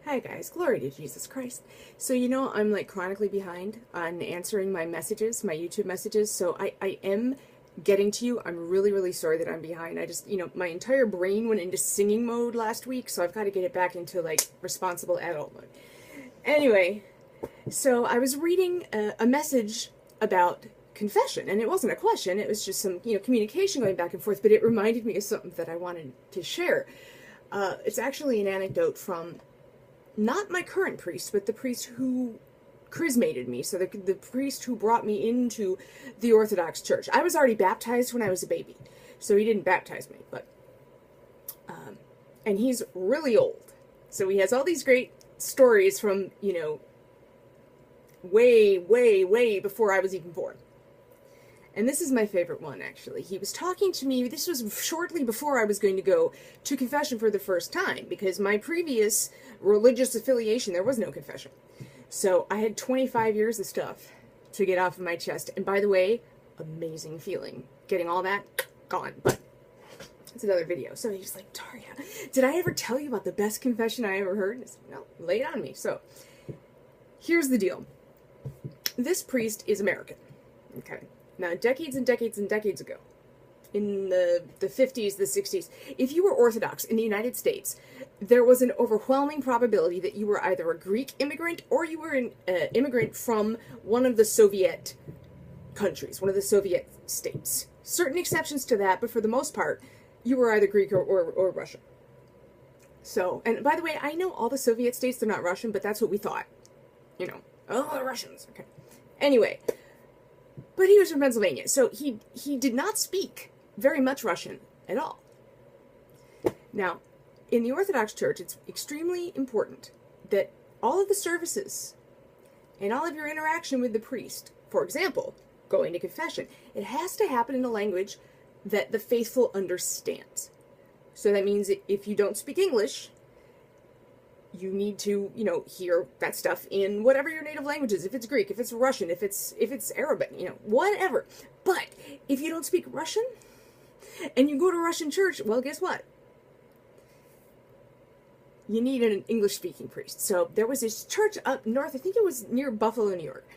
Hi guys, glory to Jesus Christ. So I'm like chronically behind on answering my messages, my YouTube messages, so I am getting to you. I'm really, really sorry that I'm behind. I just, my entire brain went into singing mode last week, so I've got to get it back into like responsible adult mode. Anyway, so I was reading a message about confession, and it wasn't a question, it was just some, communication going back and forth, but it reminded me of something that I wanted to share. It's actually an anecdote from not my current priest, but the priest who chrismated me, so the priest who brought me into the Orthodox Church. I was already baptized when I was a baby, so he didn't baptize me, but, and he's really old, so he has all these great stories from, way, way, way before I was even born. And this is my favorite one, actually. He was talking to me, this was shortly before I was going to go to confession for the first time, because my previous religious affiliation, there was no confession. So I had 25 years of stuff to get off of my chest. And by the way, amazing feeling. Getting all that gone. But it's another video. So he's like, Daria, did I ever tell you about the best confession I ever heard? I said, no, lay it on me. So here's the deal. This priest is American. Okay. Now, decades and decades and decades ago, in the 50s, the 60s, if you were Orthodox in the United States, there was an overwhelming probability that you were either a Greek immigrant or you were an immigrant from one of the Soviet countries, one of the Soviet states. Certain exceptions to that, but for the most part, you were either Greek or Russian. So, and by the way, I know all the Soviet states, they're not Russian, but that's what we thought. Oh, the Russians. Okay. Anyway. But he was from Pennsylvania, so he did not speak very much Russian at all. Now, in the Orthodox Church, it's extremely important that all of the services and all of your interaction with the priest, for example, going to confession, it has to happen in a language that the faithful understands. So that means if you don't speak English, you need to, hear that stuff in whatever your native language is. If it's Greek, if it's Russian, if it's Arabic, whatever. But if you don't speak Russian and you go to a Russian church, well, guess what? You need an English-speaking priest. So there was this church up north, I think it was near Buffalo, New York,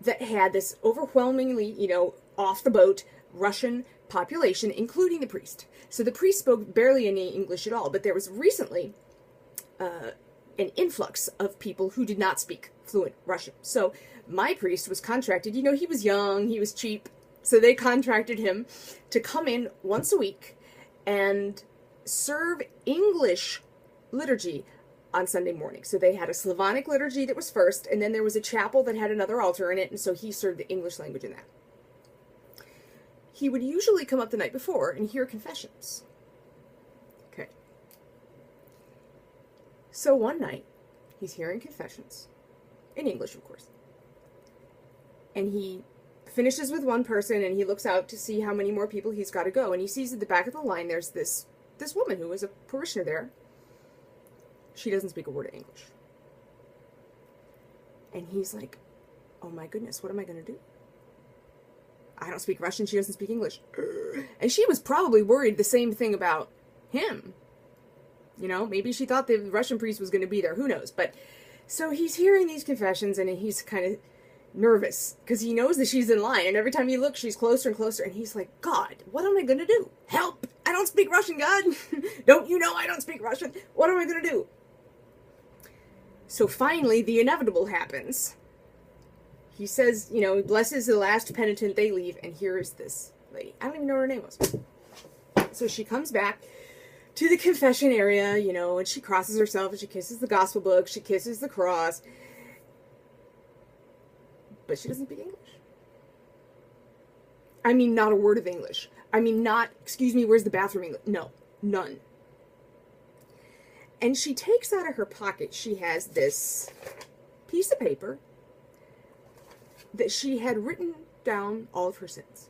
that had this overwhelmingly, off-the-boat Russian population, including the priest. So the priest spoke barely any English at all, but there was recently an influx of people who did not speak fluent Russian. So my priest was contracted, he was young, he was cheap, so they contracted him to come in once a week and serve English liturgy on Sunday morning. So they had a Slavonic liturgy that was first, and then there was a chapel that had another altar in it, and so he served the English language in that. He would usually come up the night before and hear confessions. Okay. So one night, he's hearing confessions, in English, of course, and he finishes with one person, and he looks out to see how many more people he's got to go, and he sees at the back of the line there's this woman who is a parishioner there. She doesn't speak a word of English. And he's like, oh my goodness, what am I going to do? I don't speak Russian, she doesn't speak English. And she was probably worried the same thing about him. Maybe she thought the Russian priest was going to be there. Who knows? But so he's hearing these confessions, and he's kind of nervous because he knows that she's in line. And every time he looks, she's closer and closer. And he's like, God, what am I going to do? Help! I don't speak Russian, God! Don't you know I don't speak Russian? What am I going to do? So finally, the inevitable happens. He says, he blesses the last penitent, they leave. And here is this lady. I don't even know what her name was. So she comes back to the confession area, and she crosses herself, and she kisses the gospel book, she kisses the cross, but she doesn't speak English. I mean, not a word of English. I mean, not, excuse me, where's the bathroom English? No, none. And she takes out of her pocket, she has this piece of paper that she had written down all of her sins.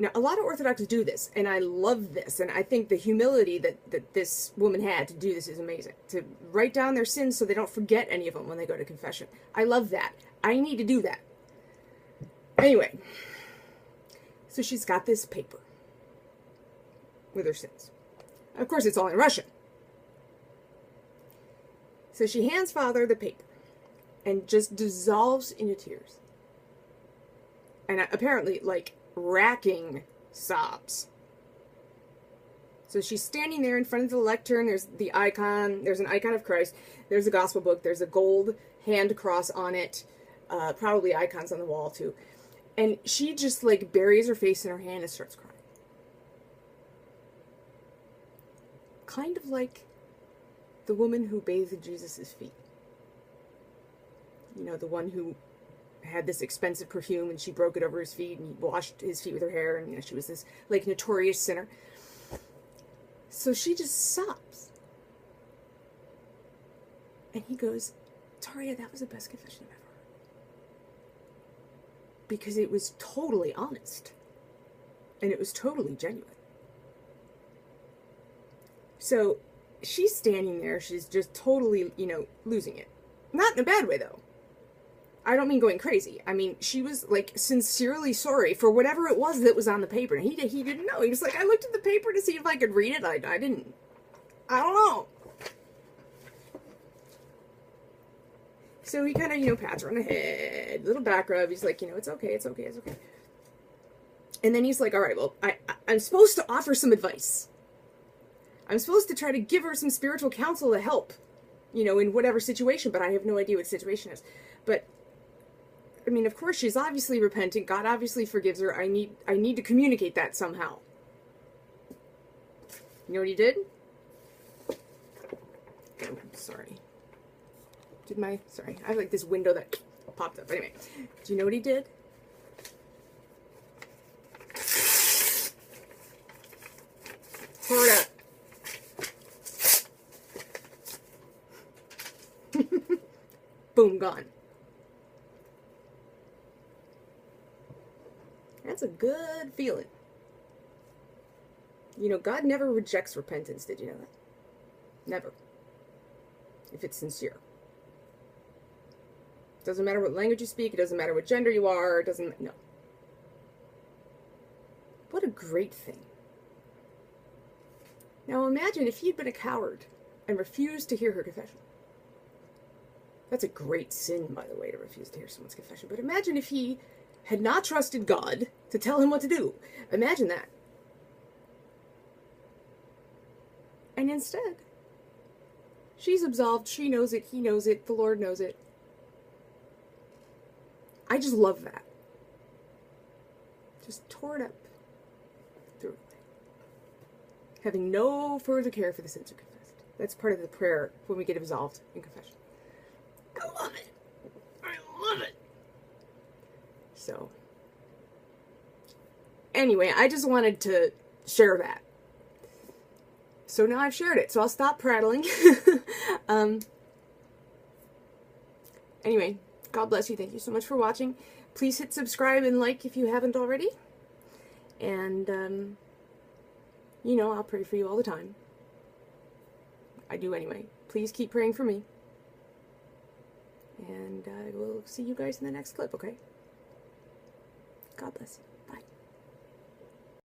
Now, a lot of Orthodox do this, and I love this, and I think the humility that this woman had to do this is amazing. To write down their sins so they don't forget any of them when they go to confession. I love that. I need to do that. Anyway, so she's got this paper with her sins. Of course, it's all in Russian. So she hands Father the paper and just dissolves into tears. And apparently, like, racking sobs. So she's standing there in front of the lectern. There's the icon. There's an icon of Christ. There's a gospel book. There's a gold hand cross on it. Probably icons on the wall, too. And she just, like, buries her face in her hand and starts crying. Kind of like the woman who bathed Jesus' feet. You know, the one who had this expensive perfume and she broke it over his feet and he washed his feet with her hair, and, you know, she was this, like, notorious sinner. So she just sobs. And he goes, Taria, that was the best confession I've ever heard. Because it was totally honest. And it was totally genuine. So she's standing there. She's just totally, you know, losing it. Not in a bad way, though. I don't mean going crazy. I mean, she was, like, sincerely sorry for whatever it was that was on the paper. And he didn't know. He was like, I looked at the paper to see if I could read it. I don't know. So he kind of, you know, pats her on the head, little back rub. He's like, you know, it's okay, it's okay, it's okay. And then he's like, all right, well, I'm supposed to offer some advice. I'm supposed to try to give her some spiritual counsel to help, you know, in whatever situation, but I have no idea what the situation is. But I mean, of course, she's obviously repentant. God obviously forgives her. I need to communicate that somehow. You know what he did? Oh, sorry. Sorry. I have like this window that popped up. Anyway, do you know what he did? Pour it up. Boom, gone. That's a good feeling. You know, God never rejects repentance. Did you know that? Never. If it's sincere. Doesn't matter what language you speak. It doesn't matter what gender you are. It doesn't... No. What a great thing. Now imagine if he'd been a coward and refused to hear her confession. That's a great sin, by the way, to refuse to hear someone's confession. But imagine if he had not trusted God to tell him what to do. Imagine that. And instead, she's absolved. She knows it. He knows it. The Lord knows it. I just love that. Just tore it up. Threw it away. Having no further care for the sins are confessed. That's part of the prayer when we get absolved in confession. I love it. I love it. So, anyway, I just wanted to share that. So now I've shared it, so I'll stop prattling. Anyway, God bless you. Thank you so much for watching. Please hit subscribe and like if you haven't already. And, you know, I'll pray for you all the time. I do anyway. Please keep praying for me. And I will see you guys in the next clip, okay? God bless you.